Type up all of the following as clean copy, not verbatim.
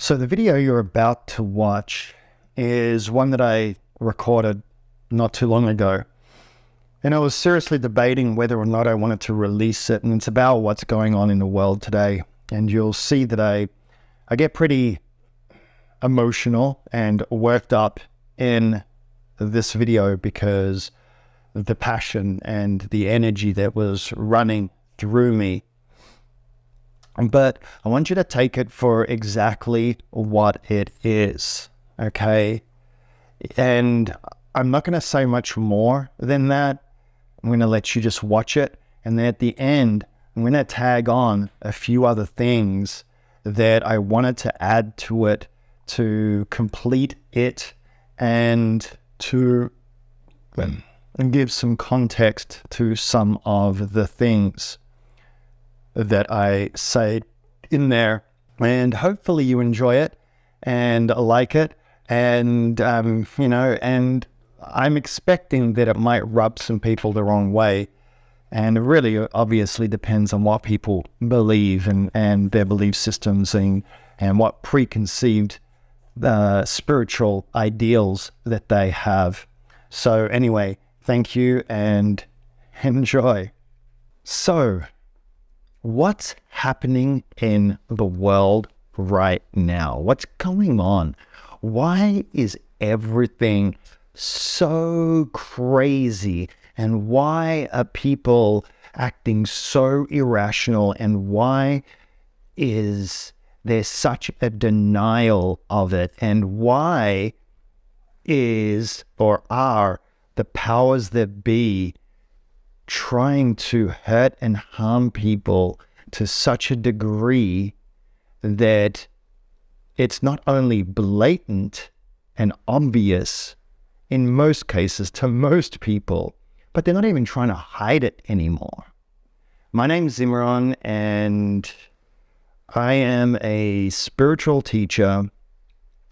So the video you're about to watch is one that I recorded not too long ago. And I was seriously debating whether or not I wanted to release it. And it's about what's going on in the world today. And you'll see that I get pretty emotional and worked up in this video because of the passion and the energy that was running through me. But I want you to take it for exactly what it is, okay? And I'm not going to say much more than that. I'm going to let you just watch it. And then at the end, I'm going to tag on a few other things that I wanted to add to it to complete it and to give some context to some of the things that I say in there. And hopefully you enjoy it and like it. And, and I'm expecting that it might rub some people the wrong way. And it really obviously depends on what people believe and their belief systems and what preconceived spiritual ideals that they have. So anyway, thank you and enjoy. So, what's happening in the world right now? What's going on? Why is everything so crazy? And why are people acting so irrational? And why is there such a denial of it? And why is or are the powers that be trying to hurt and harm people to such a degree that it's not only blatant and obvious in most cases to most people, but they're not even trying to hide it anymore. My name's Zimmaran, and I am a spiritual teacher.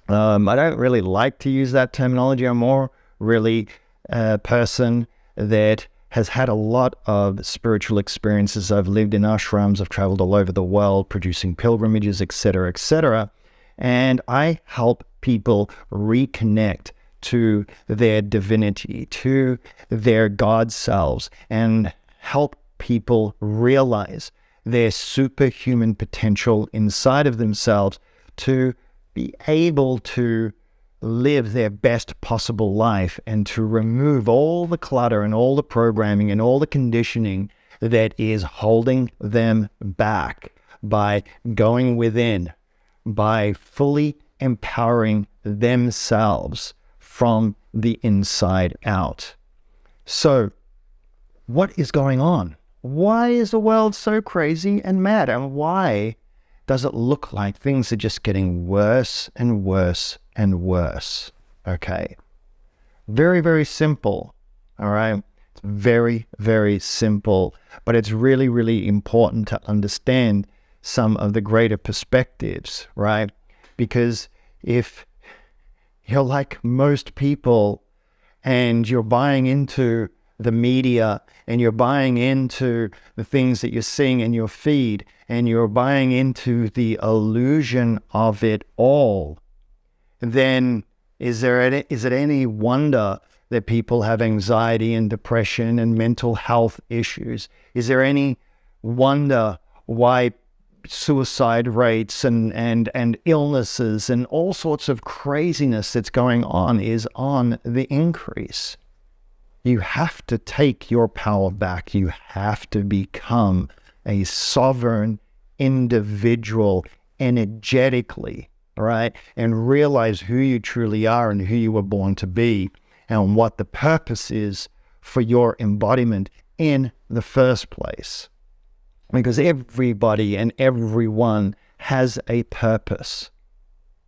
I don't really like to use that terminology. I'm more really a person that has had a lot of spiritual experiences. I've lived in ashrams, I've traveled all over the world, producing pilgrimages, etc., etc. And I help people reconnect to their divinity, to their God selves, and help people realize their superhuman potential inside of themselves to be able to live their best possible life and to remove all the clutter and all the programming and all the conditioning that is holding them back by going within, by fully empowering themselves from the inside out. So, what is going on? Why is the world so crazy and mad? And why does it look like things are just getting worse and worse and worse? Okay. Very, very simple. All right. It's very, very simple. But it's really, really important to understand some of the greater perspectives, right? Because if you're like most people and you're buying into the media and you're buying into the things that you're seeing in your feed and you're buying into the illusion of it all, then is it any wonder that people have anxiety and depression and mental health issues? Is there any wonder why suicide rates and illnesses and all sorts of craziness that's going on is on the increase? You have to take your power back. You have to become a sovereign individual energetically, right? And realize who you truly are and who you were born to be and what the purpose is for your embodiment in the first place. Because everybody and everyone has a purpose.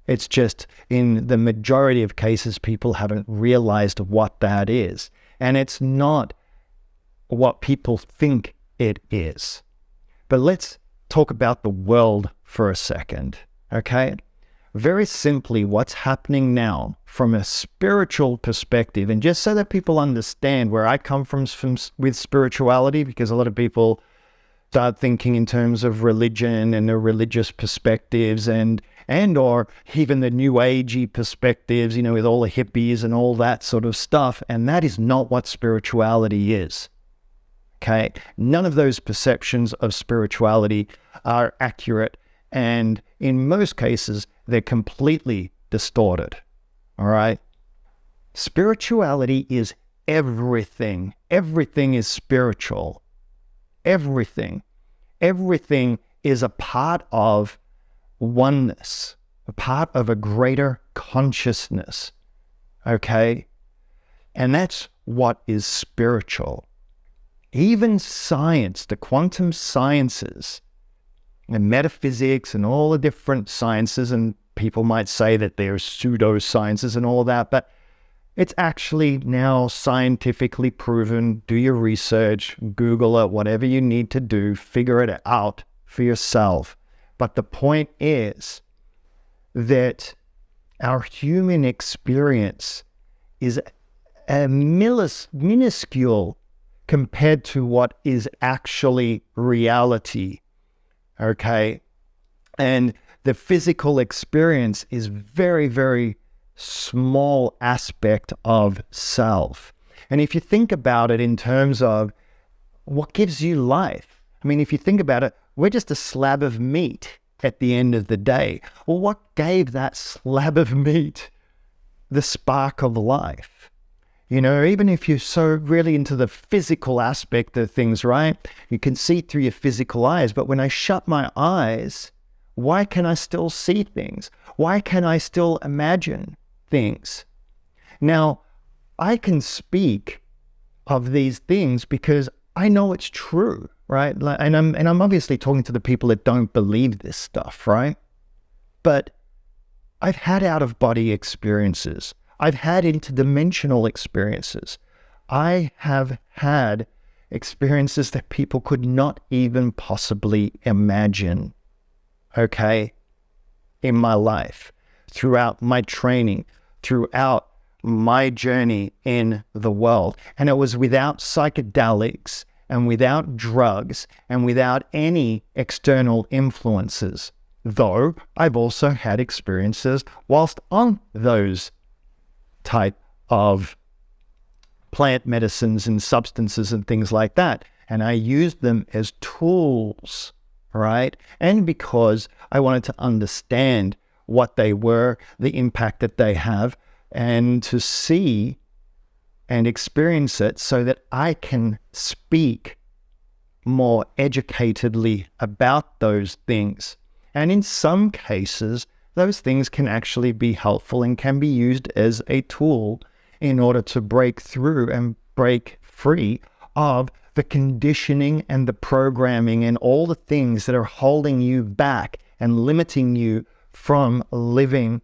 It's just in the majority of cases, people haven't realized what that is. And it's not what people think it is. But let's talk about the world for a second, okay? Very simply, what's happening now from a spiritual perspective, and just so that people understand where I come from with spirituality, because a lot of people start thinking in terms of religion and the religious perspectives and and or even the new agey perspectives, with all the hippies and all that sort of stuff. And that is not what spirituality is. Okay? None of those perceptions of spirituality are accurate, and in most cases, they're completely distorted. All right? Spirituality is everything. Everything is spiritual. Everything. Everything is a part of oneness, a part of a greater consciousness. Okay? And that's what is spiritual. Even science, the quantum sciences, and metaphysics and all the different sciences, and people might say that they're pseudosciences and all that, but it's actually now scientifically proven. Do your research, Google it, whatever you need to do, figure it out for yourself. But the point is that our human experience is a minuscule compared to what is actually reality, okay? And the physical experience is very, very small aspect of self. And if you think about it in terms of what gives you life, I mean, if you think about it, we're just a slab of meat at the end of the day. Well, what gave that slab of meat the spark of life? Even if you're so really into the physical aspect of things, right? You can see through your physical eyes, but when I shut my eyes, why can I still see things? Why can I still imagine things? Now, I can speak of these things because I know it's true, right? And I'm obviously talking to the people that don't believe this stuff, right? But I've had out-of-body experiences. I've had interdimensional experiences. I have had experiences that people could not even possibly imagine, okay, in my life, throughout my training, throughout my journey in the world. And it was without psychedelics and without drugs and without any external influences, though I've also had experiences whilst on those type of plant medicines and substances and things like that. And I used them as tools, right? And because I wanted to understand what they were, the impact that they have, and to see and experience it so that I can speak more educatedly about those things. And in some cases, those things can actually be helpful and can be used as a tool in order to break through and break free of the conditioning and the programming and all the things that are holding you back and limiting you from living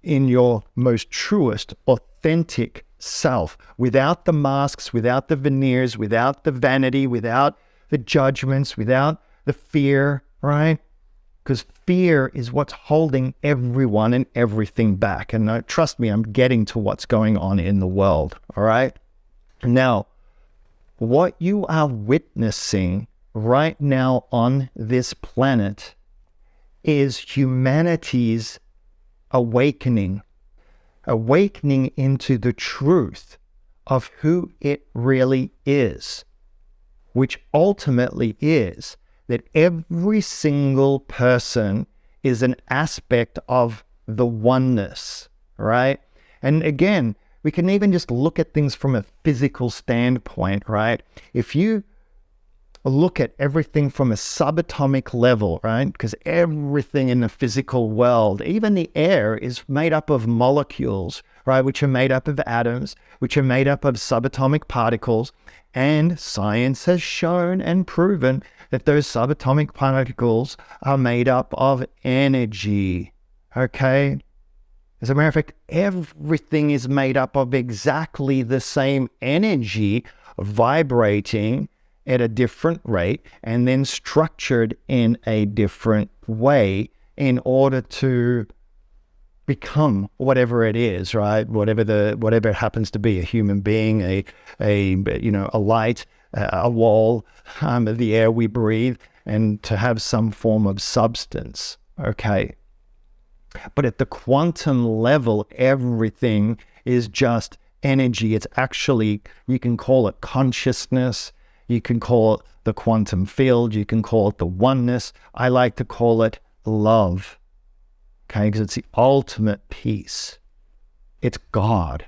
in your most truest, authentic self, without the masks, without the veneers, without the vanity, without the judgments, without the fear, right? Because fear is what's holding everyone and everything back. And trust me, I'm getting to what's going on in the world, all right? Now, what you are witnessing right now on this planet is humanity's awakening into the truth of who it really is, which ultimately is that every single person is an aspect of the oneness, right? And again, we can even just look at things from a physical standpoint, right? If you look at everything from a subatomic level, right? Because everything in the physical world, even the air, is made up of molecules, right? Which are made up of atoms, which are made up of subatomic particles. And science has shown and proven that those subatomic particles are made up of energy, okay? As a matter of fact, everything is made up of exactly the same energy vibrating at a different rate and then structured in a different way in order to become whatever it is, right? Whatever it happens to be, a human being, a light, a wall, the air we breathe, and to have some form of substance, okay? But at the quantum level, everything is just energy. It's actually, you can call it consciousness, you can call it the quantum field, you can call it the oneness. I like to call it love, okay, because it's the ultimate peace. It's God.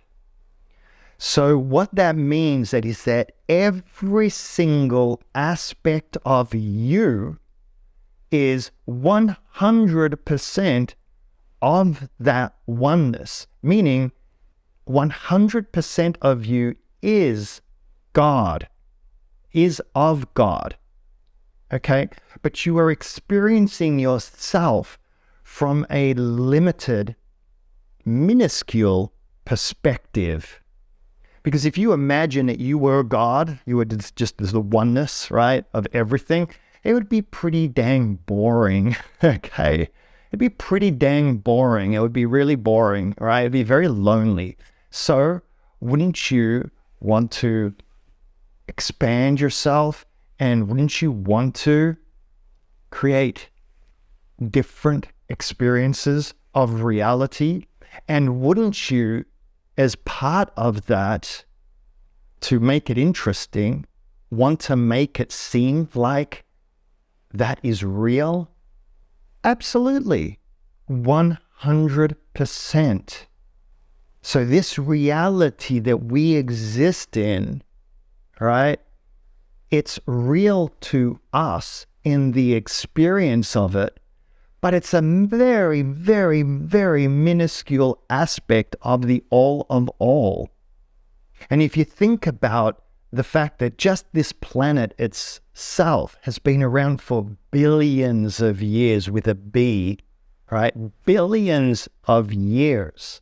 So what that means is that every single aspect of you is 100% of that oneness, meaning 100% of you is God, is of God, okay? But you are experiencing yourself from a limited, minuscule perspective. Because if you imagine that you were God, you were just the oneness, right, of everything, it would be pretty dang boring, okay? It'd be pretty dang boring. It would be really boring, right? It'd be very lonely. So wouldn't you want to expand yourself, and wouldn't you want to create different experiences of reality? And wouldn't you, as part of that, to make it interesting, want to make it seem like that is real? Absolutely. 100%. So this reality that we exist in, right, it's real to us in the experience of it, but it's a very, very, very minuscule aspect of the all of all. And if you think about the fact that just this planet itself has been around for billions of years with a B, right? Billions of years.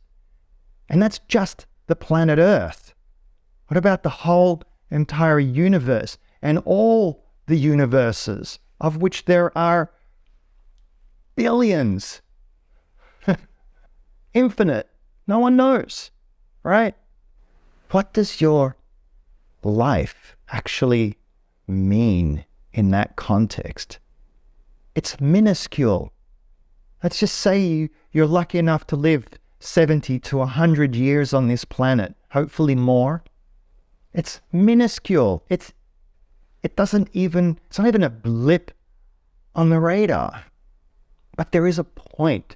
And that's just the planet Earth. What about the whole entire universe and all the universes, of which there are billions? Infinite. No one knows, right? What does your life actually mean in that context? It's minuscule. Let's just say you're lucky enough to live 70 to 100 years on this planet, hopefully more. It's minuscule. It's not even a blip on the radar. But there is a point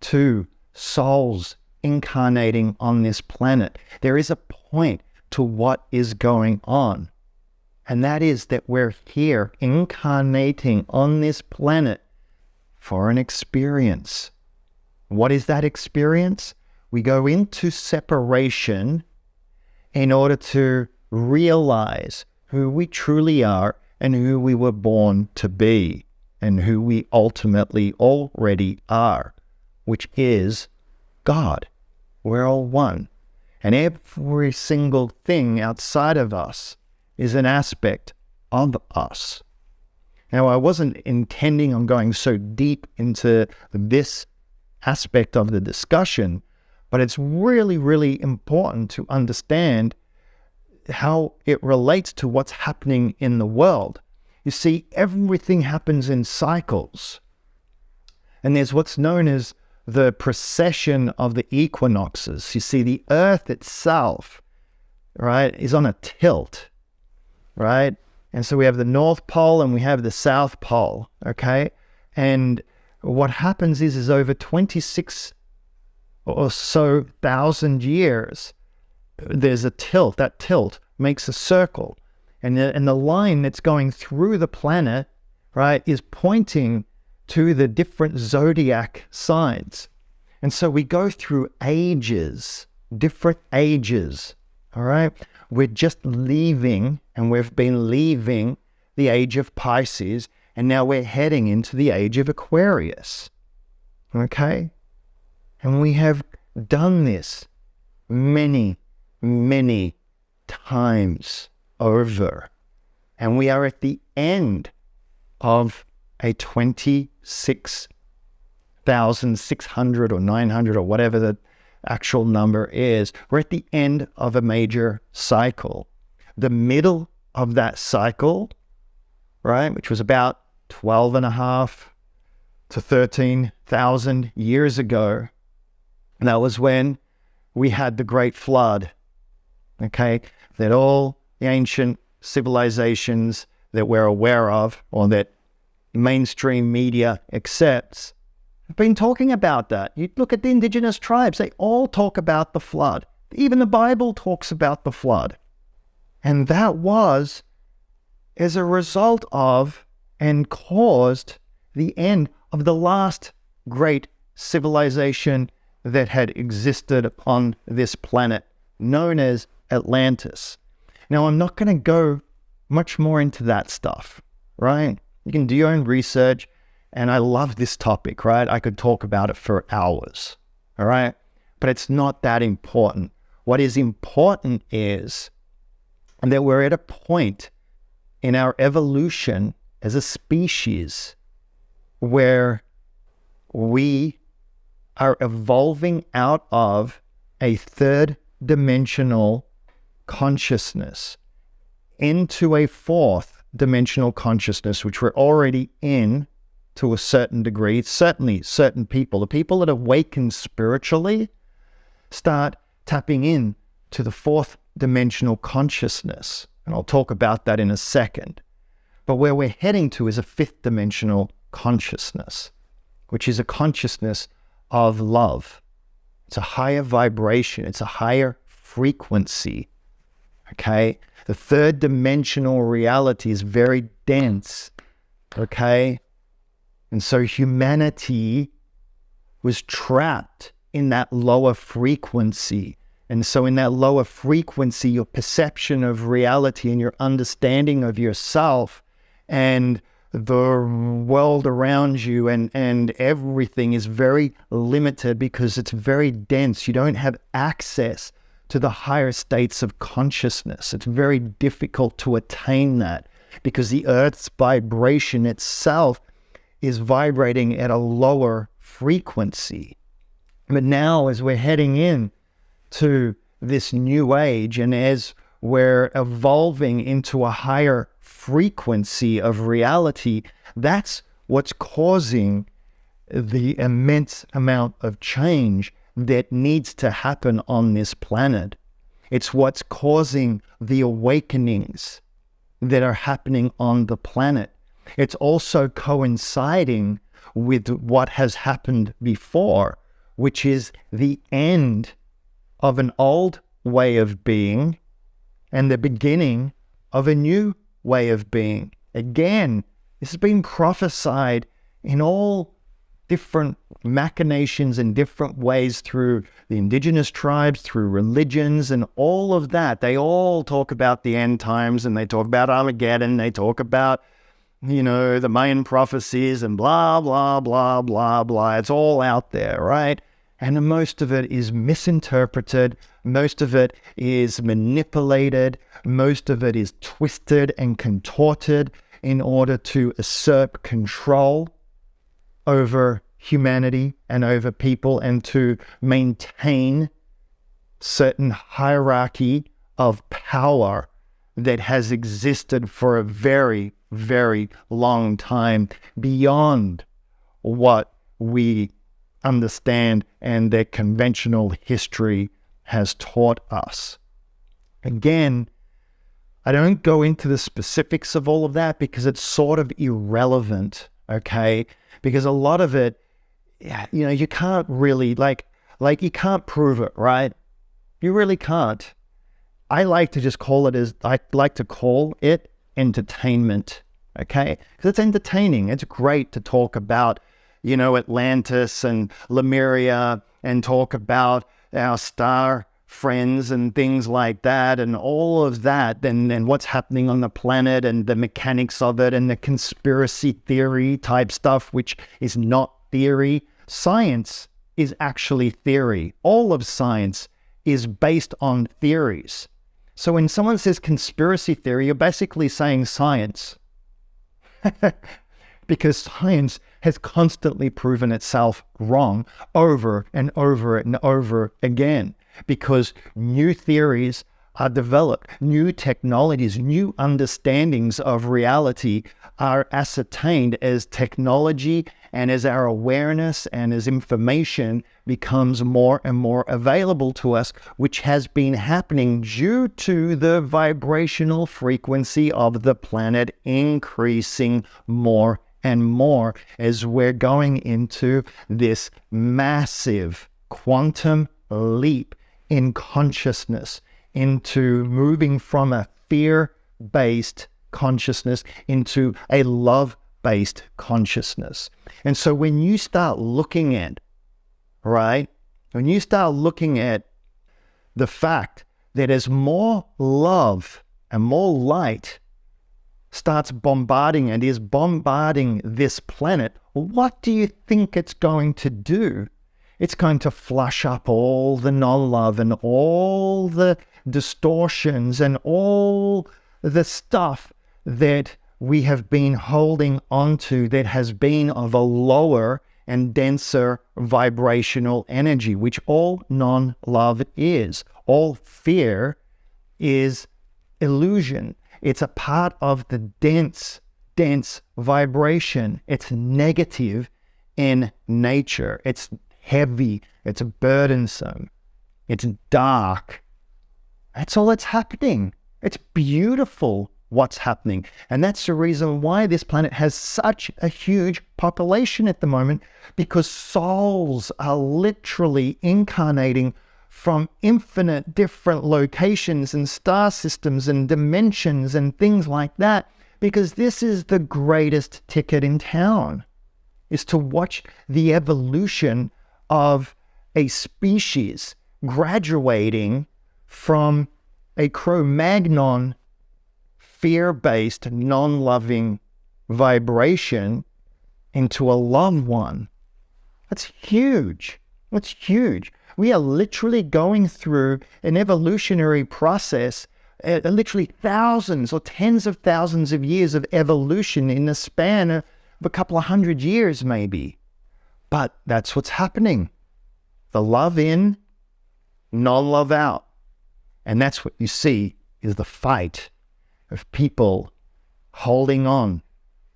to souls incarnating on this planet. There is a point to what is going on. And that is that we're here incarnating on this planet for an experience. What is that experience? We go into separation in order to realize who we truly are and who we were born to be and who we ultimately already are, which is God. We're all one. And every single thing outside of us is an aspect of us. Now, I wasn't intending on going so deep into this aspect of the discussion, but it's really, really important to understand how it relates to what's happening in the world. You see, everything happens in cycles. And there's what's known as the precession of the equinoxes. You see, the Earth itself, right, is on a tilt, right? And so we have the North Pole and we have the South Pole, okay? And what happens is over 26 or so thousand years, there's a tilt. That tilt makes a circle. And the line that's going through the planet, right, is pointing to the different zodiac signs. And so we go through ages, different ages, all right? We're just leaving, and we've been leaving the age of Pisces, and now we're heading into the age of Aquarius, okay? And we have done this many, many times over. And we are at the end of a 26,600 or 900 or whatever the actual number is. We're at the end of a major cycle. The middle of that cycle, right, which was about 12 and a half to 13,000 years ago. And that was when we had the Great Flood, okay? That all the ancient civilizations that we're aware of, or that mainstream media accepts, have been talking about that. You look at the indigenous tribes, they all talk about the flood. Even the Bible talks about the flood. And that was as a result of and caused the end of the last great civilization that had existed on this planet, known as Atlantis. Now, I'm not going to go much more into that stuff, right? You can do your own research, and I love this topic, right? I could talk about it for hours, all right? But it's not that important. What is important is that we're at a point in our evolution as a species where we are evolving out of a third dimensional consciousness into a fourth dimensional consciousness, which we're already in to a certain degree. Certainly certain people, the people that awaken spiritually, start tapping in to the fourth dimensional consciousness. And I'll talk about that in a second. But where we're heading to is a fifth dimensional consciousness, which is a consciousness of love. It's a higher vibration. It's a higher frequency. Okay? The third dimensional reality is very dense. Okay? And so humanity was trapped in that lower frequency. And so in that lower frequency, your perception of reality and your understanding of yourself and the world around you and everything is very limited because it's very dense. You don't have access to the higher states of consciousness. It's very difficult to attain that because the Earth's vibration itself is vibrating at a lower frequency. But now as we're heading in to this new age and as we're evolving into a higher frequency of reality, that's what's causing the immense amount of change that needs to happen on this planet. It's what's causing the awakenings that are happening on the planet. It's also coinciding with what has happened before, which is the end of an old way of being and the beginning of a new way of being. Again, this has been prophesied in all different machinations and different ways through the indigenous tribes, through religions and all of that. They all talk about the end times and they talk about Armageddon. They talk about, the Mayan prophecies and blah, blah, blah, blah, blah. It's all out there, right? And most of it is misinterpreted. Most of it is manipulated. Most of it is twisted and contorted in order to assert control over humanity and over people and to maintain certain hierarchy of power that has existed for a very, very long time beyond what we understand and their conventional history has taught us. Again, I don't go into the specifics of all of that because it's sort of irrelevant, okay? Because a lot of it, you can't really, like you can't prove it, right? You really can't. I like to just call it entertainment, okay? Because it's entertaining. It's great to talk about Atlantis and Lemuria and talk about our star friends and things like that and all of that and what's happening on the planet and the mechanics of it and the conspiracy theory type stuff, which is not theory. Science is actually theory. All of science is based on theories. So when someone says conspiracy theory, you're basically saying science. Because science has constantly proven itself wrong over and over and over again. Because new theories are developed, new technologies, new understandings of reality are ascertained as technology And as our awareness and as information becomes more and more available to us, which has been happening due to the vibrational frequency of the planet increasing more and more as we're going into this massive quantum leap in consciousness, into moving from a fear-based consciousness into a love-based consciousness. And so when you start looking at, right, when you start looking at the fact that as more love and more light starts bombarding and is bombarding this planet, what do you think it's going to do? It's going to flush up all the non-love and all the distortions and all the stuff that we have been holding onto that has been of a lower and denser vibrational energy, which all non-love is. All fear is illusion. It's a part of the dense vibration. It's negative in nature. It's heavy. It's burdensome. It's dark. That's all that's happening. It's beautiful what's happening. And that's the reason why this planet has such a huge population at the moment, because souls are literally incarnating from infinite different locations and star systems and dimensions and things like that, because this is the greatest ticket in town, is to watch the evolution of a species graduating from a Cro-Magnon fear-based, non-loving vibration into a loved one. That's huge. That's huge. We are literally going through an evolutionary process, literally thousands or tens of thousands of years of evolution in the span of a couple of hundred years maybe. But that's what's happening. The love in, non-love out. And that's what you see is the fight of people holding on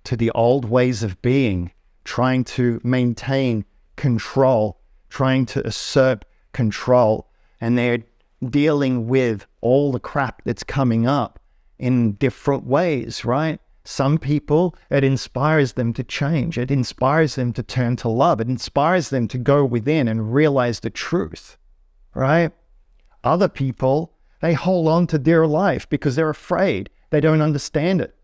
to the old ways of being, trying to maintain control, trying to assert control, and they're dealing with all the crap that's coming up in different ways, right? Some people, it inspires them to change. It inspires them to turn to love. It inspires them to go within and realize the truth, right? Other people, they hold on to dear life because they're afraid. They don't understand it.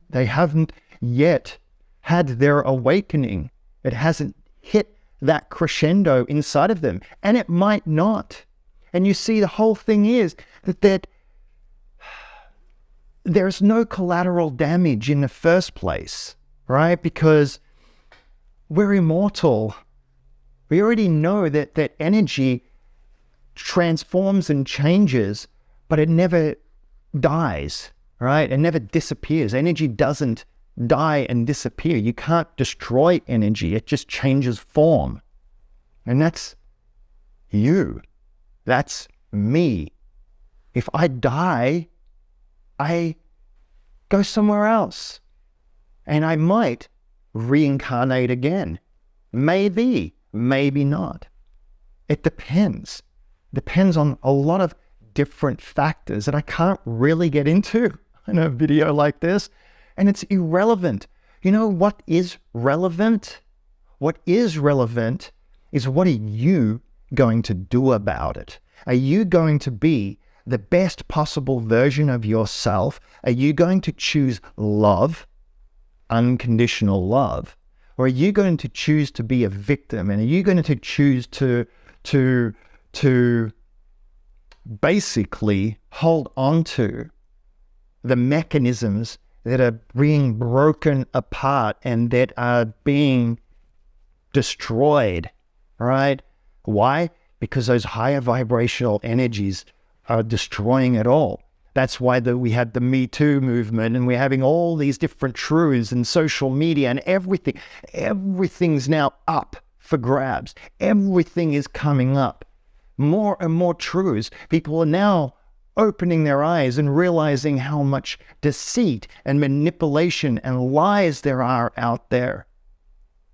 They haven't yet had their awakening. It hasn't hit that crescendo inside of them, and it might not. And you see, the whole thing is that there's no collateral damage in the first place, right? Because we're immortal. We already know that energy transforms and changes, but it never dies, right? It never disappears. Energy doesn't die and disappear. You can't destroy energy. It just changes form. And that's you. That's me. If I die, I go somewhere else. And I might reincarnate again. Maybe, maybe not. It depends. Depends on a lot of different factors that I can't really get into in a video like this. And it's irrelevant. You know what is relevant? What is relevant is, what are you going to do about it? Are you going to be the best possible version of yourself? Are you going to choose love, unconditional love? Or are you going to choose to be a victim? And are you going to choose to basically hold on to the mechanisms that are being broken apart and that are being destroyed, right? Why? Because those higher vibrational energies are destroying it all. That's why we had the Me Too movement, and we're having all these different truths and social media and everything. Everything's now up for grabs. Everything is coming up. More and more truths. People are now opening their eyes and realizing how much deceit and manipulation and lies there are out there.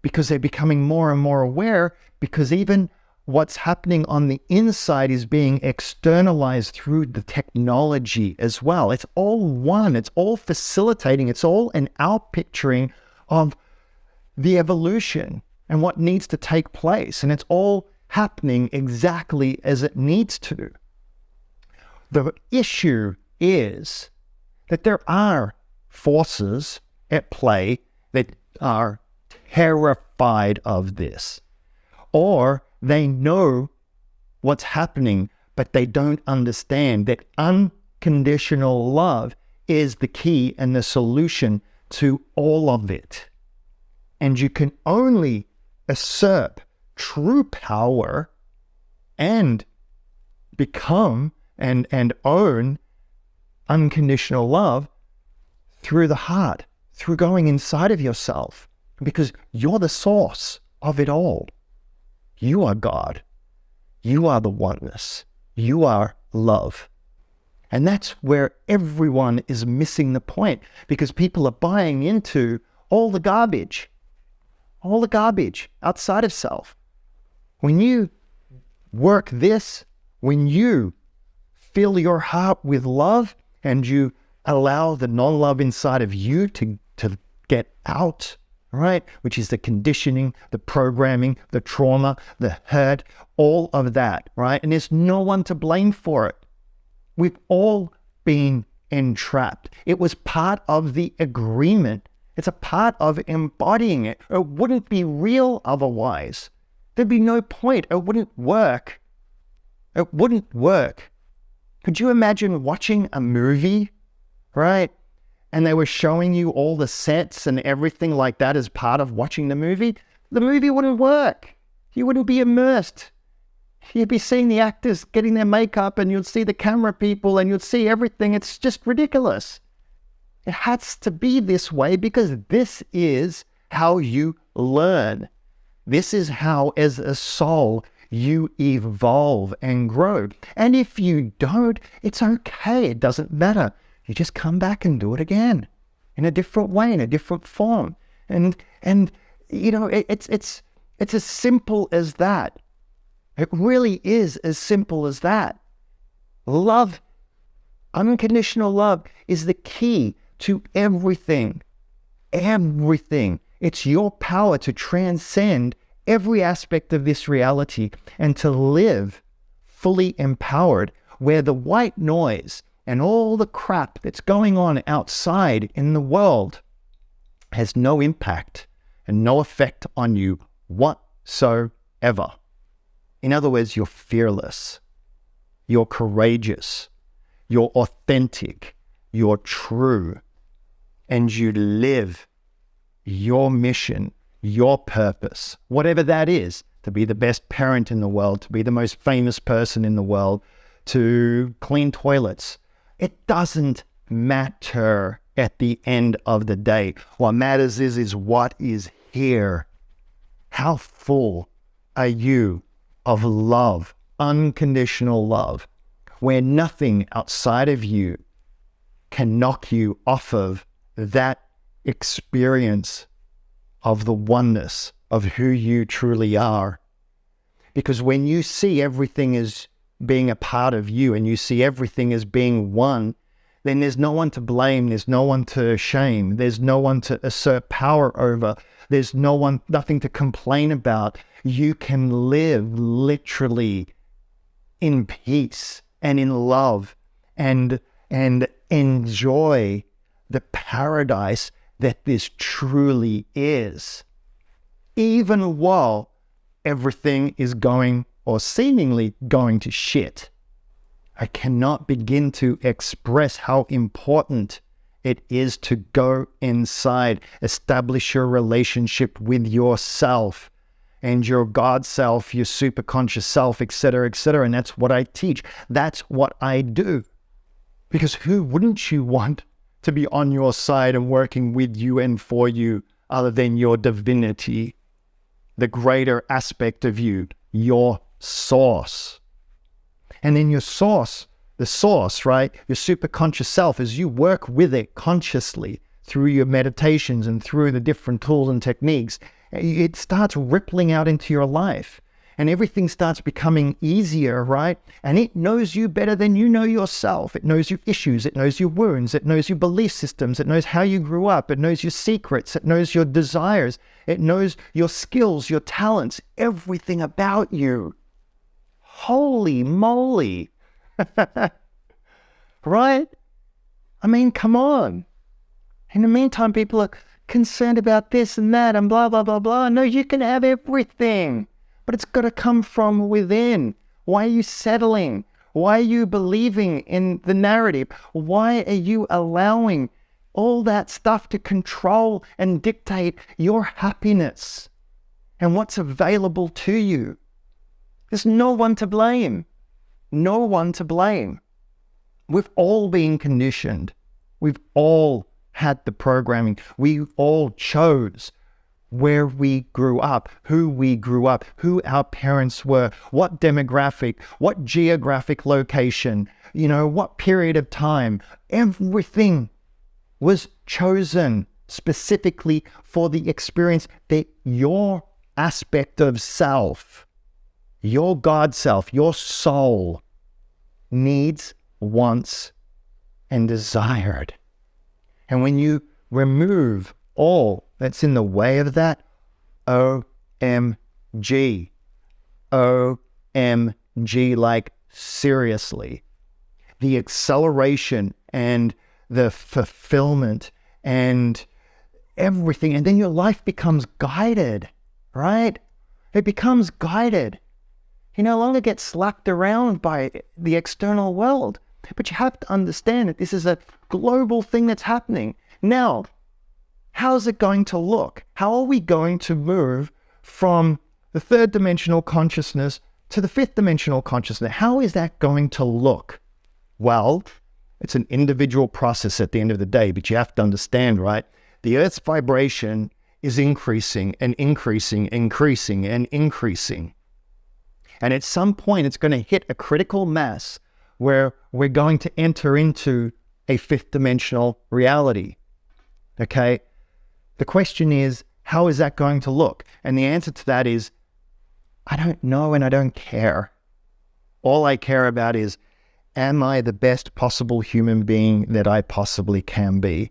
because they're becoming more and more aware, because even what's happening on the inside is being externalized through the technology as well. It's all one. It's all facilitating. It's all an outpicturing of the evolution and what needs to take place. And it's all happening exactly as it needs to. The issue is that there are forces at play that are terrified of this, or they know what's happening, but they don't understand that unconditional love is the key and the solution to all of it. And you can only assert true power and become and own unconditional love through the heart, through going inside of yourself, because you're the source of it all. You are God. You are the oneness. You are love. And that's where everyone is missing the point, because people are buying into all the garbage outside of self. When you work this, when you fill your heart with love and you allow the non-love inside of you to get out, right? Which is the conditioning, the programming, the trauma, the hurt, all of that, right? And there's no one to blame for it. We've all been entrapped. It was part of the agreement. It's a part of embodying it. It wouldn't be real otherwise. There'd be no point. It wouldn't work. It wouldn't work. Could you imagine watching a movie, right? And they were showing you all the sets and everything like that as part of watching the movie? The movie wouldn't work. You wouldn't be immersed. You'd be seeing the actors getting their makeup, and you'd see the camera people, and you'd see everything. It's just ridiculous. It has to be this way, because this is how you learn. This is how, as a soul, you evolve and grow. And if you don't, it's okay. It doesn't matter. You just come back and do it again in a different way, in a different form. And you know, it's as simple as that. It really is as simple as that. Love, unconditional love, is the key to everything. Everything. It's your power to transcend every aspect of this reality and to live fully empowered, where the white noise and all the crap that's going on outside in the world has no impact and no effect on you whatsoever. In other words, you're fearless, you're courageous, you're authentic, you're true, and you live your mission, your purpose, whatever that is, to be the best parent in the world, to be the most famous person in the world, to clean toilets. It doesn't matter at the end of the day. What matters is what is here. How full are you of love, unconditional love, where nothing outside of you can knock you off of that experience of the oneness of who you truly are. Because when you see everything as being a part of you and you see everything as being one, then there's no one to blame, there's no one to shame, there's no one to assert power over, there's nothing to complain about. You can live literally in peace and in love and enjoy the paradise that this truly is, even while everything is going, or seemingly going, to shit. I cannot begin to express how important it is to go inside, establish your relationship with yourself and your God self, your superconscious self, etc., etc. And that's what I teach. That's what I do. Because who wouldn't you want to be on your side and working with you and for you, other than your divinity, the greater aspect of you, your source? And then your source, the source, right? Your superconscious self, as you work with it consciously through your meditations and through the different tools and techniques, It starts rippling out into your life. And everything starts becoming easier, right? And it knows you better than you know yourself. It knows your issues. It knows your wounds. It knows your belief systems. It knows how you grew up. It knows your secrets. It knows your desires. It knows your skills, your talents, everything about you. Holy moly. Right? I mean, come on. In the meantime, people are concerned about this and that and blah, blah, blah, blah. No, you can have everything. But it's got to come from within. Why are you settling? Why are you believing in the narrative? Why are you allowing all that stuff to control and dictate your happiness and what's available to you? There's no one to blame. No one to blame. We've all been conditioned. We've all had the programming. We all chose where we grew up, who we grew up, who our parents were, what demographic, what geographic location, what period of time. Everything was chosen specifically for the experience that your aspect of self, your God self, your soul needs, wants, and desired. And when you remove all that's in the way of that, OMG. OMG, like seriously. The acceleration and the fulfillment and everything. And then your life becomes guided, right? It becomes guided. You no longer get slapped around by the external world. But you have to understand that this is a global thing that's happening. Now, how's it going to look? How are we going to move from the third dimensional consciousness to the fifth dimensional consciousness? How is that going to look? Well, it's an individual process at the end of the day, but you have to understand, right? The Earth's vibration is increasing and increasing, increasing and increasing. And at some point, it's going to hit a critical mass where we're going to enter into a fifth dimensional reality. Okay? The question is, how is that going to look? And the answer to that is, I don't know and I don't care. All I care about is, am I the best possible human being that I possibly can be?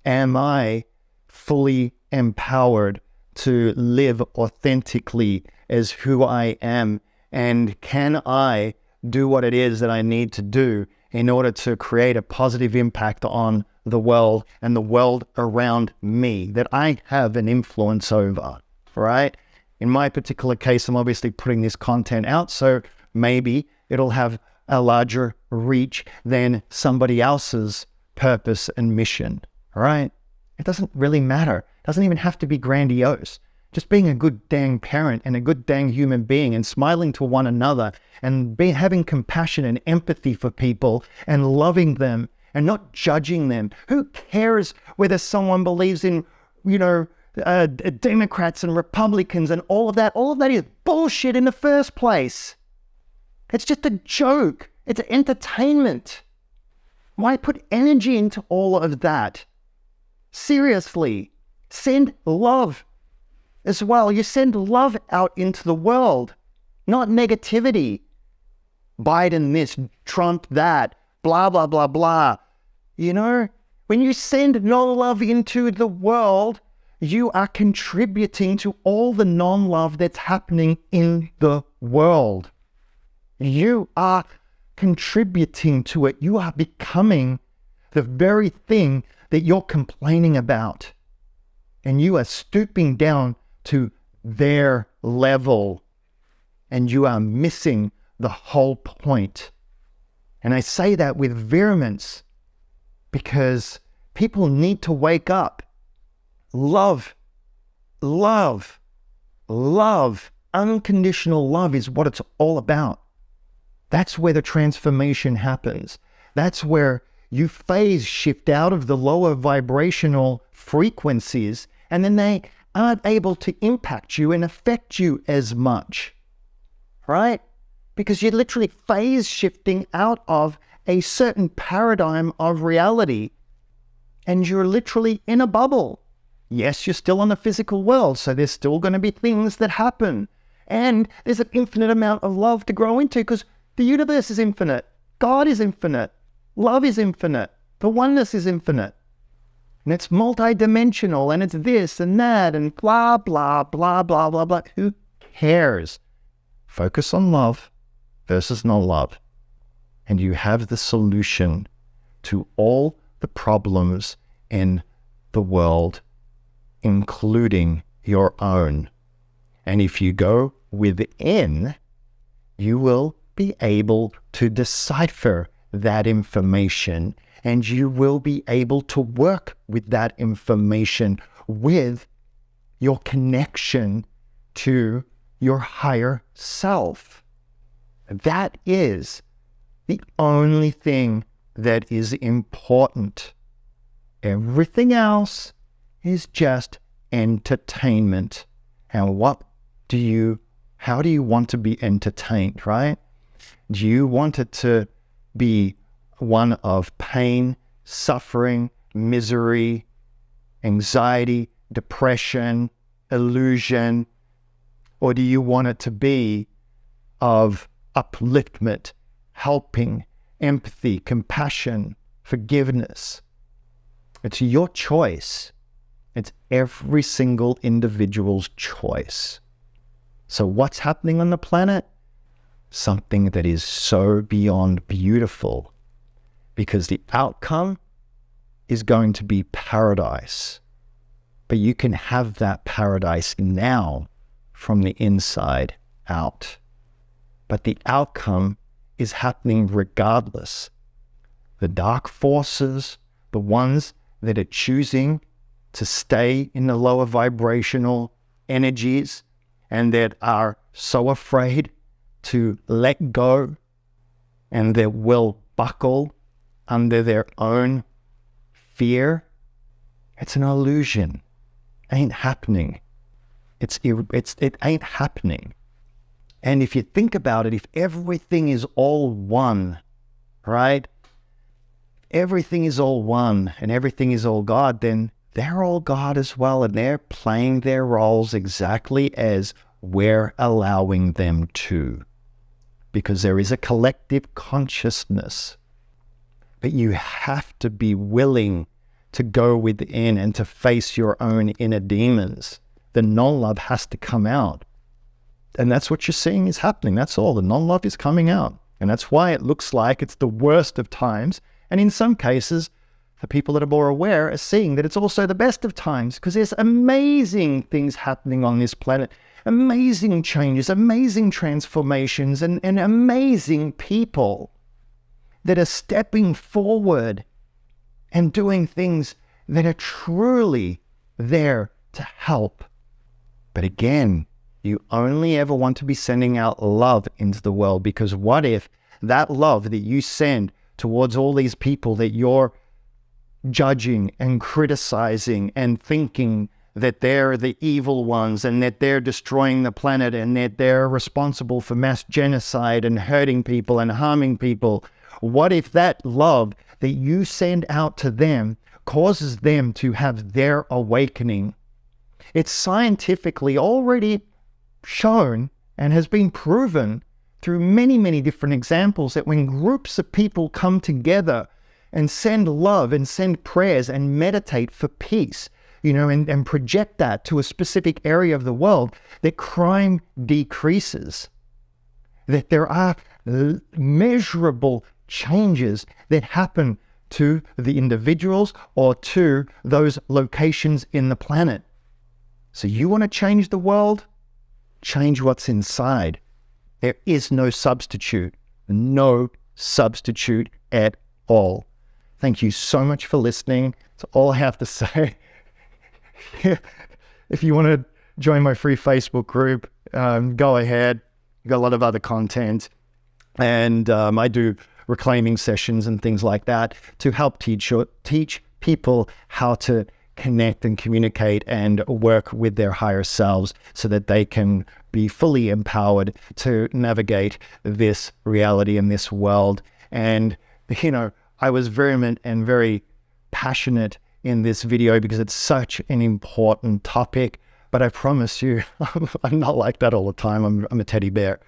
Am I fully empowered to live authentically as who I am? And can I do what it is that I need to do in order to create a positive impact on the world and the world around me that I have an influence over, right? In my particular case, I'm obviously putting this content out, so maybe it'll have a larger reach than somebody else's purpose and mission, right? It doesn't really matter. It doesn't even have to be grandiose. Just being a good dang parent and a good dang human being and smiling to one another and having compassion and empathy for people and loving them and not judging them. Who cares whether someone believes in, Democrats and Republicans and all of that? All of that is bullshit in the first place. It's just a joke. It's entertainment. Why put energy into all of that? Seriously, send love as well. You send love out into the world, not negativity. Biden this, Trump that, blah, blah, blah, blah. When you send non-love into the world, you are contributing to all the non-love that's happening in the world. You are contributing to it. You are becoming the very thing that you're complaining about. And you are stooping down to their level. And you are missing the whole point. And I say that with vehemence because people need to wake up. Love, love, love, unconditional love is what it's all about. That's where the transformation happens. That's where you phase shift out of the lower vibrational frequencies, and then they aren't able to impact you and affect you as much, right? Because you're literally phase shifting out of a certain paradigm of reality, and you're literally in a bubble. Yes, you're still on the physical world, so there's still going to be things that happen. And there's an infinite amount of love to grow into because the universe is infinite. God is infinite. Love is infinite. The oneness is infinite. And it's multidimensional, and it's this and that and blah, blah, blah, blah, blah, blah. Who cares? Focus on love versus no love. And you have the solution to all the problems in the world, including your own. And if you go within, you will be able to decipher that information, and you will be able to work with that information with your connection to your higher self. That is the only thing that is important. Everything else is just entertainment. And how do you want to be entertained, right? Do you want it to be one of pain, suffering, misery, anxiety, depression, illusion? Or do you want it to be of upliftment, helping, empathy, compassion, forgiveness? It's your choice. It's every single individual's choice. So what's happening on the planet? Something that is so beyond beautiful, because the outcome is going to be paradise. But you can have that paradise now from the inside out. But the outcome is happening regardless. The dark forces, the ones that are choosing to stay in the lower vibrational energies and that are so afraid to let go and that will buckle under their own fear, it's an illusion. Ain't happening. It ain't happening. And if you think about it, if everything is all one, right? Everything is all one and everything is all God, then they're all God as well, and they're playing their roles exactly as we're allowing them to. Because there is a collective consciousness. But you have to be willing to go within and to face your own inner demons. The non-love has to come out. And that's what you're seeing is happening. That's all. The non-love is coming out. And that's why it looks like it's the worst of times. And in some cases, the people that are more aware are seeing that it's also the best of times, because there's amazing things happening on this planet. Amazing changes, amazing transformations, and amazing people that are stepping forward and doing things that are truly there to help. But again, you only ever want to be sending out love into the world, because what if that love that you send towards all these people that you're judging and criticizing and thinking that they're the evil ones and that they're destroying the planet and that they're responsible for mass genocide and hurting people and harming people, what if that love that you send out to them causes them to have their awakening? It's scientifically already shown and has been proven through many, many different examples that when groups of people come together and send love and send prayers and meditate for peace, and project that to a specific area of the world, that crime decreases, that there are measurable changes that happen to the individuals or to those locations in the planet. So you want to change the world? Change what's inside. There is no substitute at all. Thank you so much for listening. That's all I have to say. If you want to join my free Facebook group, go ahead. I've got a lot of other content. And I do reclaiming sessions and things like that to help teach people how to connect and communicate and work with their higher selves so that they can be fully empowered to navigate this reality and this world. And, I was vehement and very passionate in this video because it's such an important topic. But I promise you, I'm not like that all the time. I'm a teddy bear,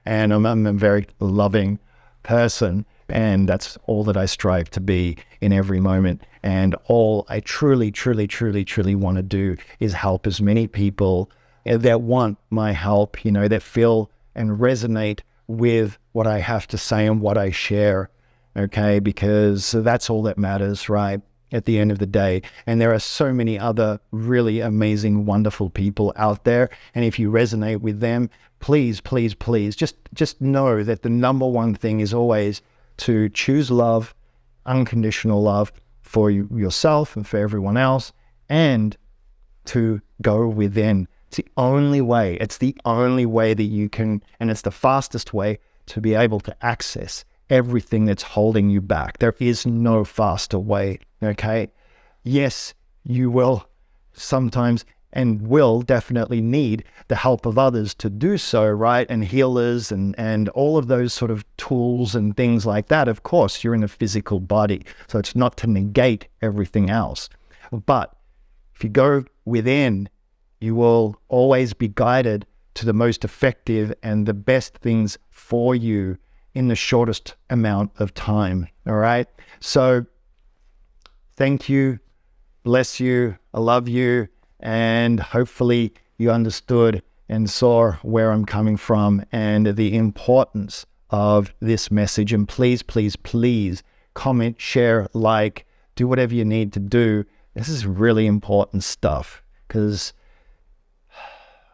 and I'm a very loving person. And that's all that I strive to be in every moment. And all I truly, truly, truly, truly want to do is help as many people that want my help, that feel and resonate with what I have to say and what I share, okay? Because that's all that matters, right? At the end of the day. And there are so many other really amazing, wonderful people out there. And if you resonate with them, please, please, please, just know that the number one thing is always to choose love, unconditional love for yourself and for everyone else, and to go within. It's the only way. It's the only way that you can, and it's the fastest way to be able to access everything that's holding you back. There is no faster way, okay? Yes, you will sometimes and will definitely need the help of others to do so, right? And healers and all of those sort of tools and things like that. Of course, you're in a physical body, so it's not to negate everything else. But if you go within, you will always be guided to the most effective and the best things for you in the shortest amount of time, all right? So thank you, bless you, I love you, and hopefully you understood and saw where I'm coming from and the importance of this message. And please, please, please comment, share, like, do whatever you need to do. This is really important stuff because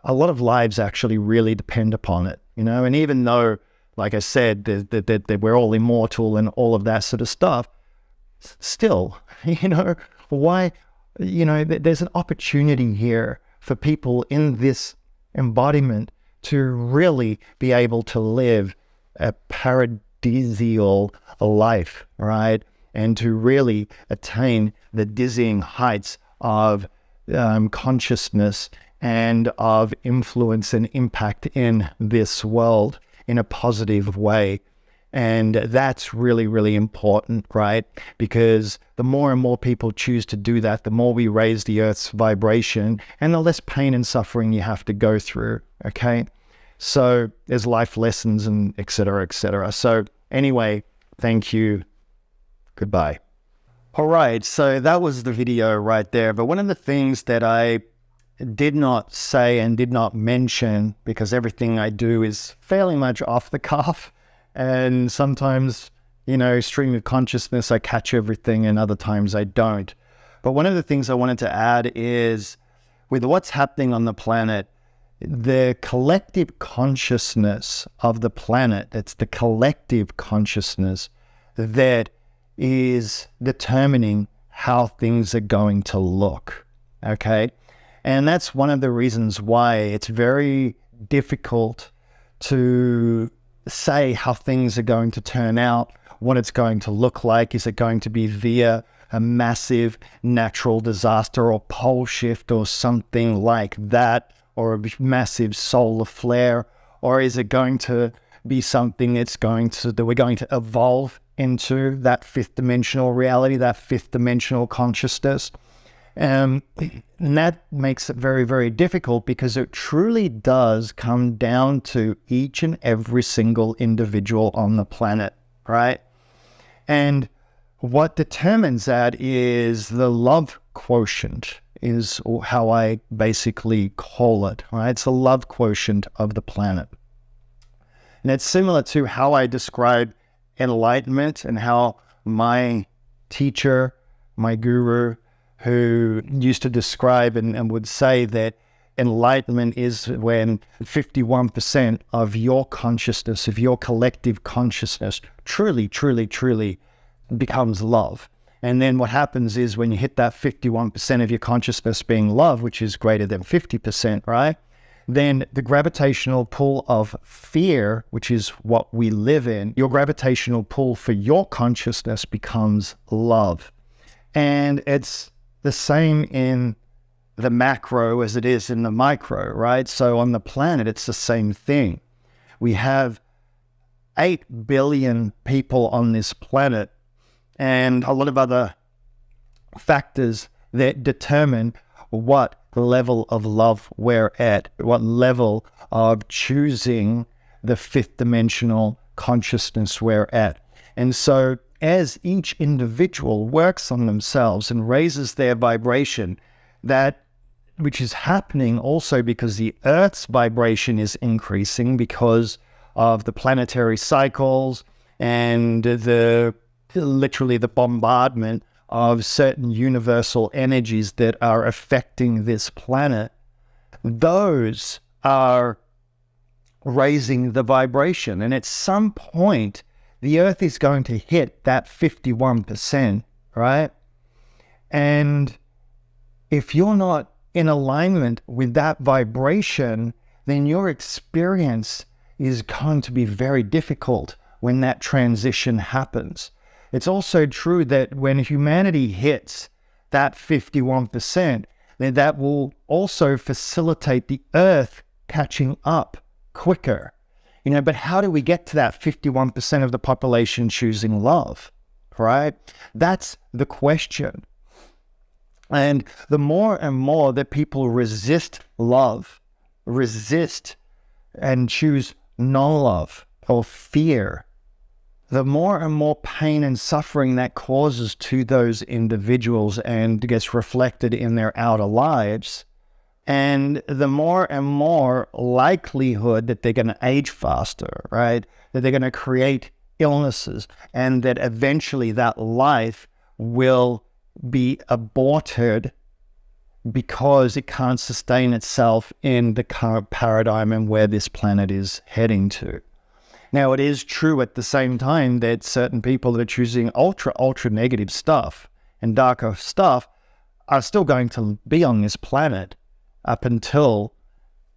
a lot of lives actually really depend upon it, and even though, like I said, that we're all immortal and all of that sort of stuff, still, why, there's an opportunity here for people in this embodiment to really be able to live a paradisial life, right? And to really attain the dizzying heights of consciousness and of influence and impact in this world in a positive way. And that's really, really important, right? Because the more and more people choose to do that, the more we raise the Earth's vibration and the less pain and suffering you have to go through, okay? So there's life lessons and et cetera, et cetera. So anyway, thank you. Goodbye. All right, so that was the video right there. But one of the things that I did not say and did not mention, because everything I do is fairly much off the cuff, and sometimes, stream of consciousness, I catch everything and other times I don't. But one of the things I wanted to add is with what's happening on the planet, the collective consciousness of the planet, it's the collective consciousness that is determining how things are going to look, okay? And that's one of the reasons why it's very difficult to say how things are going to turn out, what it's going to look like. Is it going to be via a massive natural disaster or pole shift or something like that, or a massive solar flare? Or is it going to be something that we're going to evolve into that fifth dimensional reality, that fifth dimensional consciousness? And that makes it very, very difficult because it truly does come down to each and every single individual on the planet, right? And what determines that is the love quotient, is how I basically call it, right? It's the love quotient of the planet. And it's similar to how I describe enlightenment and how my teacher, my guru, who used to describe and would say that enlightenment is when 51% of your consciousness, of your collective consciousness, truly, truly, truly becomes love. And then what happens is when you hit that 51% of your consciousness being love, which is greater than 50%, right? Then the gravitational pull of fear, which is what we live in, your gravitational pull for your consciousness becomes love. And it's the same in the macro as it is in the micro, right? So on the planet, it's the same thing. We have 8 billion people on this planet and a lot of other factors that determine what level of love we're at, what level of choosing the fifth dimensional consciousness we're at. And so as each individual works on themselves and raises their vibration, that which is happening also because the Earth's vibration is increasing because of the planetary cycles and literally the bombardment of certain universal energies that are affecting this planet. Those are raising the vibration. And at some point, the Earth is going to hit that 51%, right? And if you're not in alignment with that vibration, then your experience is going to be very difficult when that transition happens. It's also true that when humanity hits that 51%, then that will also facilitate the Earth catching up quicker. But how do we get to that 51% of the population choosing love, right? That's the question. And the more and more that people resist love, resist and choose non-love or fear, the more and more pain and suffering that causes to those individuals and gets reflected in their outer lives. And the more and more likelihood that they're going to age faster, right? That they're going to create illnesses, and that eventually that life will be aborted because it can't sustain itself in the current paradigm and where this planet is heading to. Now, it is true at the same time that certain people that are choosing ultra negative stuff and darker stuff are still going to be on this planet up until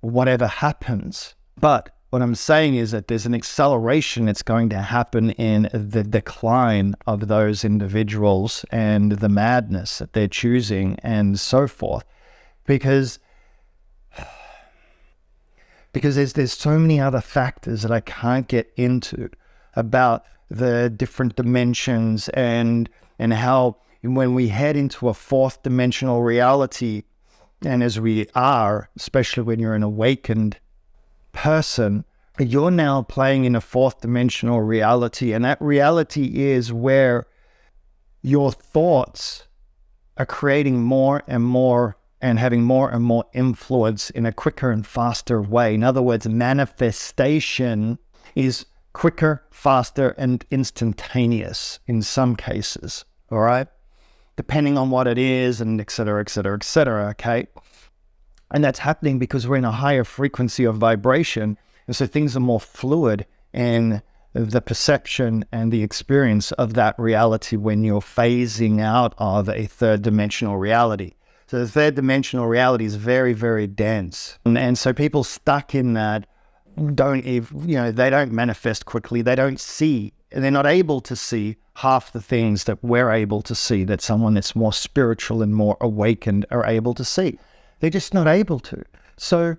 whatever happens. But what I'm saying is that there's an acceleration that's going to happen in the decline of those individuals and the madness that they're choosing and so forth. Because there's so many other factors that I can't get into about the different dimensions and how when we head into a fourth dimensional reality, and as we are, especially when you're an awakened person, you're now playing in a fourth dimensional reality. And that reality is where your thoughts are creating more and more and having more and more influence in a quicker and faster way. In other words, manifestation is quicker, faster, and instantaneous in some cases, all right? Depending on what it is, and et cetera, okay? And that's happening because we're in a higher frequency of vibration, and so things are more fluid in the perception and the experience of that reality when you're phasing out of a third dimensional reality. So the third dimensional reality is very, very dense. And so people stuck in that they don't manifest quickly, they don't see, and they're not able to see half the things that we're able to see, that someone that's more spiritual and more awakened are able to see. They're just not able to. So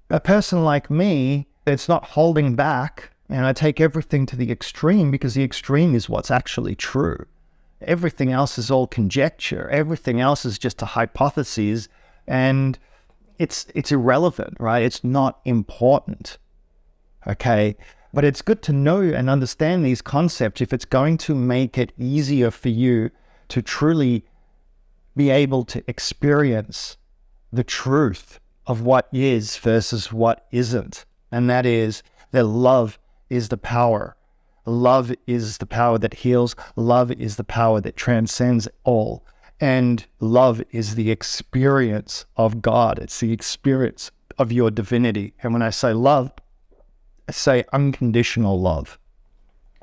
a person like me, it's not holding back, and I take everything to the extreme because the extreme is what's actually true. Everything else is all conjecture. Everything else is just a hypothesis, and it's irrelevant, right? It's not important, okay? But it's good to know and understand these concepts if it's going to make it easier for you to truly be able to experience the truth of what is versus what isn't. And that is that love is the power. Love is the power that heals. Love is the power that transcends all. And love is the experience of God. It's the experience of your divinity. And when I say love, I say unconditional love,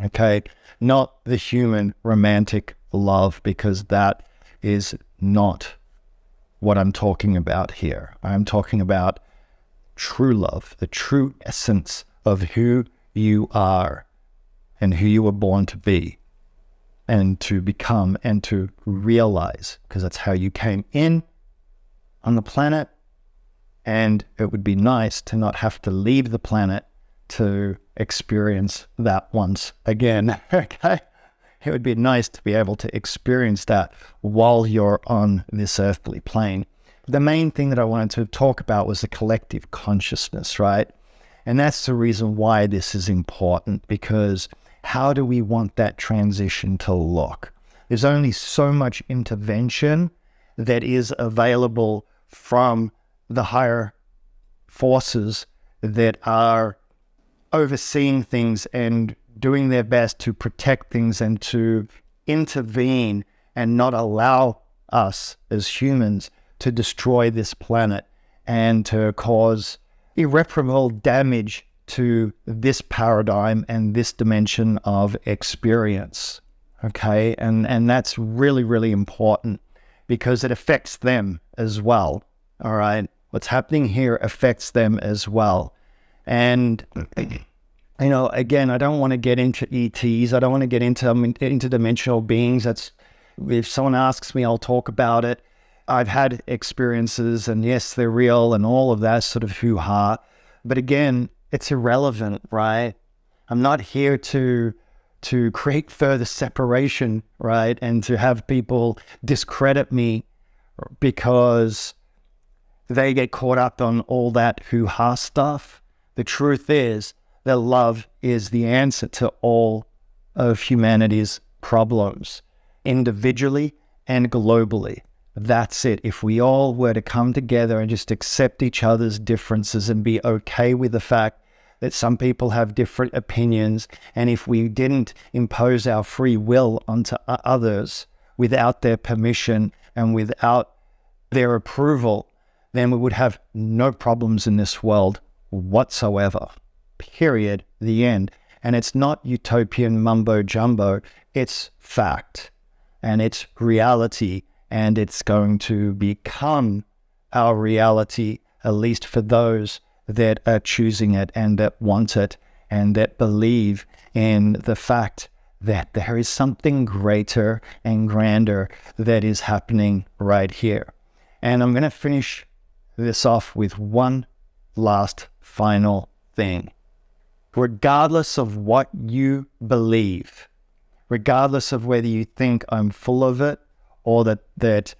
okay? Not the human romantic love, because that is not what I'm talking about here. I'm talking about true love, the true essence of who you are and who you were born to be and to become and to realize, because that's how you came in on the planet. And it would be nice to not have to leave the planet to experience that once again, okay? it would be nice to be able to experience that while you're on this earthly plane. The main thing that I wanted to talk about was the collective consciousness, right? And that's the reason why this is important, because how do we want that transition to look? There's only so much intervention that is available from the higher forces that are overseeing things and doing their best to protect things and to intervene and not allow us as humans to destroy this planet and to cause irreparable damage to this paradigm and this dimension of experience. Okay, and that's really, really important because it affects them as well. All right, what's happening here affects them as well. And you know, again, I don't want to get into ETs. I don't want to get into interdimensional beings. That's, if someone asks me, I'll talk about it. I've had experiences, and yes, they're real and all of that sort of hoo-ha. But again, it's irrelevant, right? I'm not here to create further separation, right? And to have people discredit me because they get caught up on all that hoo-ha stuff. The truth is that love is the answer to all of humanity's problems, individually and globally. That's it. If we all were to come together and just accept each other's differences and be okay with the fact that some people have different opinions, and if we didn't impose our free will onto others without their permission and without their approval, then we would have no problems in this world whatsoever. Period. The end. And it's not utopian mumbo jumbo. It's fact. And it's reality. And it's going to become our reality, at least for those that are choosing it and that want it and that believe in the fact that there is something greater and grander that is happening right here. And I'm going to finish this off with one last final thing. Regardless of what you believe, regardless of whether you think I'm full of it or that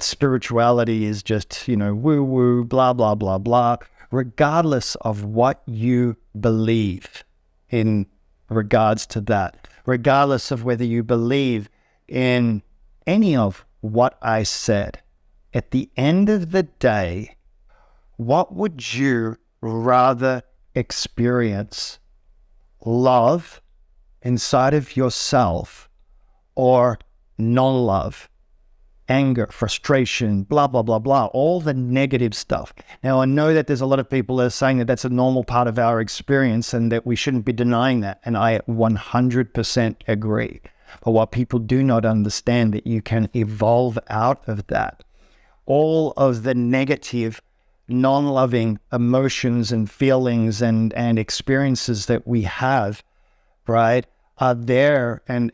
spirituality is just, woo-woo, blah, blah, blah, blah, regardless of what you believe in regards to that, regardless of whether you believe in any of what I said, at the end of the day, what would you rather experience? Love inside of yourself or non-love? Anger, frustration, blah, blah, blah, blah, all the negative stuff. Now, I know that there's a lot of people that are saying that that's a normal part of our experience and that we shouldn't be denying that. And I 100% agree. But what people do not understand, that you can evolve out of that. All of the negative, non-loving emotions and feelings and experiences that we have, right, are there and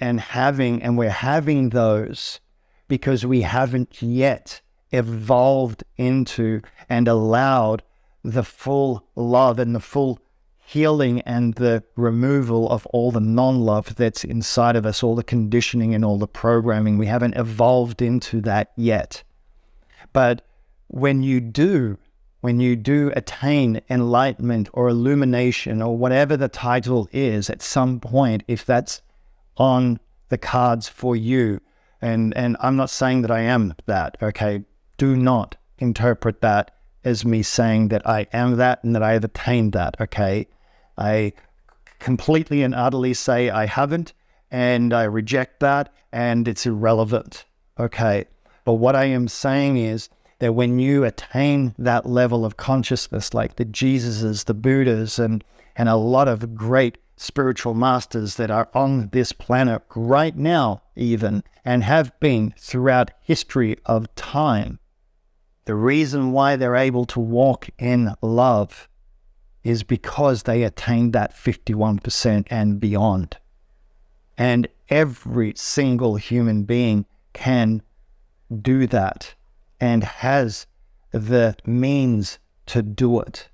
we're having those because we haven't yet evolved into and allowed the full love and the full healing and the removal of all the non-love that's inside of us, all the conditioning and all the programming. We haven't evolved into that yet. But when you do attain enlightenment or illumination or whatever the title is at some point, if that's on the cards for you, and I'm not saying that I am that, okay? Do not interpret that as me saying that I am that and that I have attained that, okay? I completely and utterly say I haven't, and I reject that, and it's irrelevant, okay? But what I am saying is that when you attain that level of consciousness, like the Jesuses, the Buddhas, and a lot of great spiritual masters that are on this planet right now even, and have been throughout history of time, the reason why they're able to walk in love is because they attained that 51% and beyond. And every single human being can do that and has the means to do it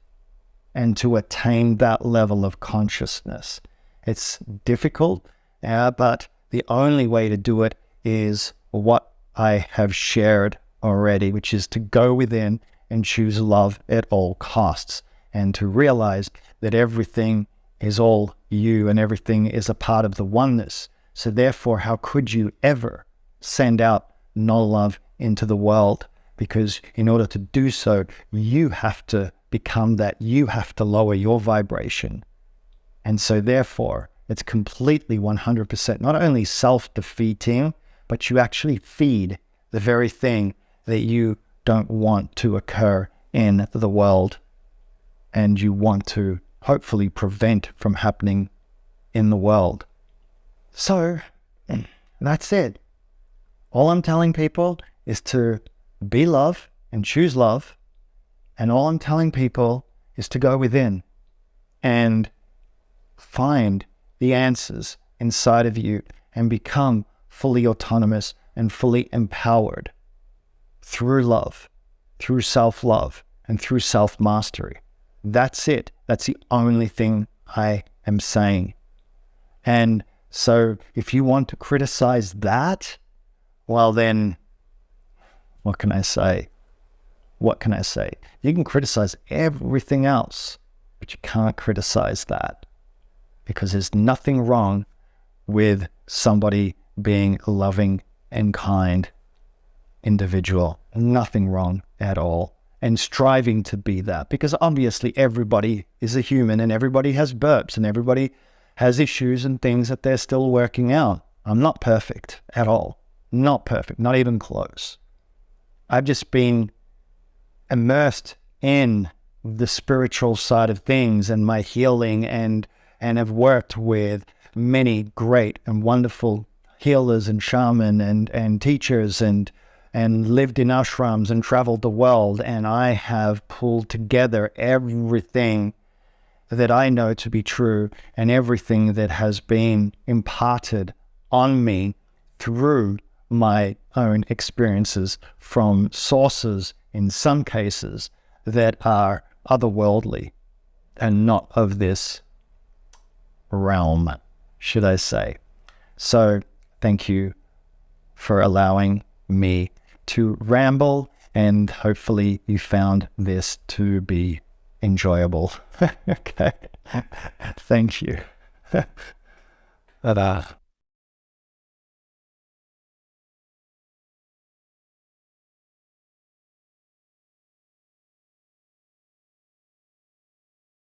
and to attain that level of consciousness. It's difficult, but the only way to do it is what I have shared already, which is to go within and choose love at all costs, and to realize that everything is all you and everything is a part of the oneness. So therefore, how could you ever send out no love into the world? Because in order to do so, you have to become that. You have to lower your vibration. And so therefore, it's completely 100% not only self-defeating, but you actually feed the very thing that you don't want to occur in the world, and you want to hopefully prevent from happening in the world. So that's it. All I'm telling people is to be love and choose love. And all I'm telling people is to go within and find the answers inside of you and become fully autonomous and fully empowered through love, through self-love, and through self-mastery. That's it. That's the only thing I am saying. And so if you want to criticize that, well then, what can I say? What can I say? You can criticize everything else, but you can't criticize that, because there's nothing wrong with somebody being a loving and kind individual. Nothing wrong at all. And striving to be that, because obviously everybody is a human and everybody has burps and everybody has issues and things that they're still working out. I'm not perfect at all. Not perfect, not even close. I've just been immersed in the spiritual side of things and my healing, and have worked with many great and wonderful healers and shaman and teachers and lived in ashrams and traveled the world. And I have pulled together everything that I know to be true and everything that has been imparted on me through my own experiences from sources, in some cases, that are otherworldly and not of this realm, should I say. So thank you for allowing me to ramble, and hopefully you found this to be enjoyable. Okay. Thank you. Ta-da.